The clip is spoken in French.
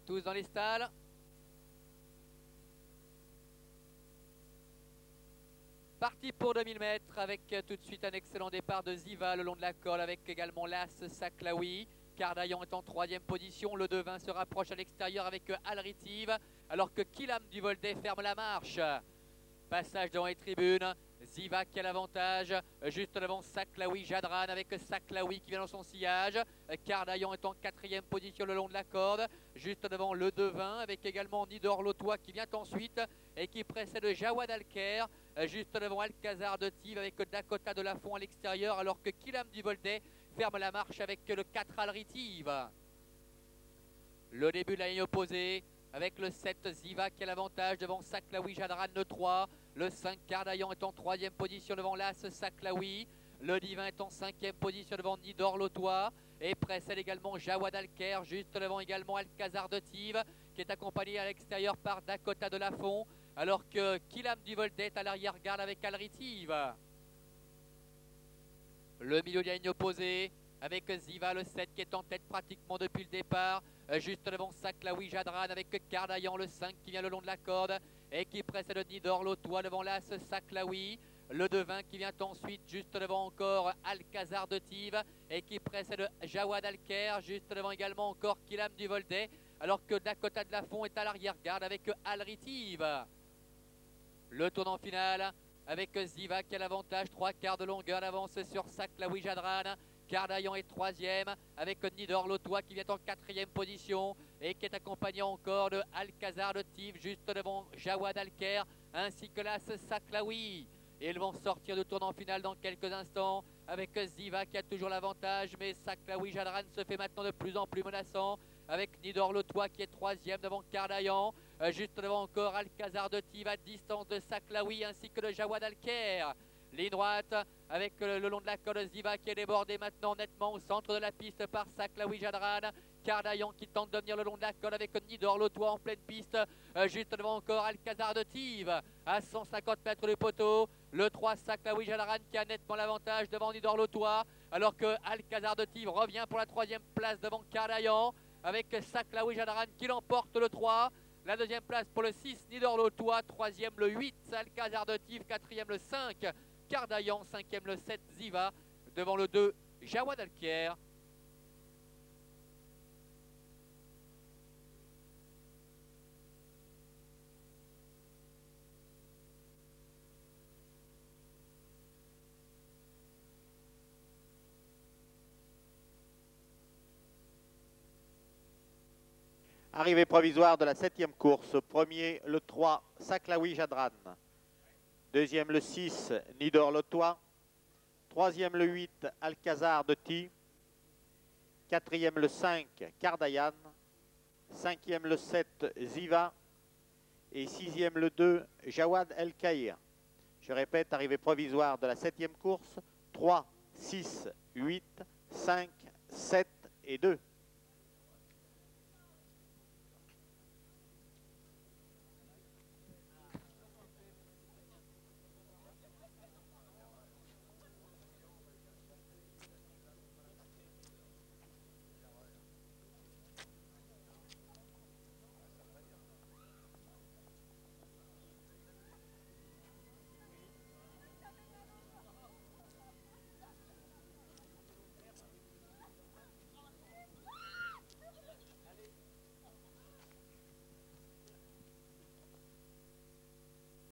Tous dans les stalles. Parti pour 2000 mètres avec tout de suite un excellent départ de Ziva le long de la colle avec également l'As Saklaoui. Cardaillon est en 3e position. Le 2-20 se rapproche à l'extérieur avec Alritive alors que Kilam du Voldet ferme la marche. Passage devant les tribunes. Ziva qui a l'avantage, juste devant Saklaoui Jadran avec Saklaoui qui vient dans son sillage. Cardaillon est en 4e position le long de la corde, juste devant le 2-20 avec également Nidor Lotois qui vient ensuite et qui précède Jawad Alker, juste devant Alcazar de Tive avec Dakota de Lafont à l'extérieur alors que Kilam du Voldet ferme la marche avec le 4 Alritive. Le début de la ligne opposée avec le 7 Ziva qui a l'avantage devant Saklaoui Jadran le 3. Le 5 Cardaillon est en 3e position devant l'As Saklaoui. Le Divin est en 5e position devant Nidor Lotois. Et précède également Jawad Alker, juste devant également Alcazar de Tive, qui est accompagné à l'extérieur par Dakota de Lafont, alors que Kilam du Voldet est à l'arrière-garde avec Alritive. Le milieu de la ligne opposée avec Ziva le 7 qui est en tête pratiquement depuis le départ, juste devant Saklaoui Jadran avec Cardaillon le 5 qui vient le long de la corde et qui précède Nidor Lotois devant l'As Saklaoui. Le 2-20 qui vient ensuite juste devant encore Alcazar de Tive et qui précède Jawad Alker, juste devant également encore Kilam du Voldet alors que Dakota de Lafont est à l'arrière-garde avec Alritive. Le tournant final avec Ziva qui a l'avantage, 3 quarts de longueur d'avance sur Saklaoui Jadran. Cardaillon est 3e avec Nidor Lotois qui vient en 4e position et qui est accompagné encore de Alcazar de Tive juste devant Jawad Alker ainsi que l'As Saklaoui. Et ils vont sortir du tournant final dans quelques instants avec Ziva qui a toujours l'avantage, mais Saklaoui Jadran se fait maintenant de plus en plus menaçant avec Nidor Lotois qui est 3e devant Cardaillon, juste devant encore Alcazar de Tive à distance de Saklaoui ainsi que de Jawad Alker. Ligne droite avec le long de la corde Ziva qui est débordé maintenant nettement au centre de la piste par Saklaoui Jadran. Cardaillon qui tente de venir le long de la corde avec Nidor Lotois en pleine piste, juste devant encore Alcazar de Tive à 150 mètres du poteau. Le 3 Saklaoui Jadran qui a nettement l'avantage devant Nidor Lotois alors que Alcazar de Tive revient pour la 3e place devant Cardaillon avec Saklaoui Jadran qui l'emporte le 3. La 2e place pour le 6 Nidor Lotois, 3e le 8 Alcazar de Tive, 4e le 5 Cardaillon, 5e le 7 Ziva, devant le 2 Jawad Alker. Arrivée provisoire de la 7e course. Premier, le 3, Saklaoui Jadran. 2e, le 6, Nidor Lotois. 3e, le 8, Alcazar de Tive. 4e, le 5, Cardaillon. 5e, le 7, Ziva. Et 6e, le 2, Jawad El Kaïr. Je répète, arrivée provisoire de la 7e course. 3, 6, 8, 5, 7 et 2.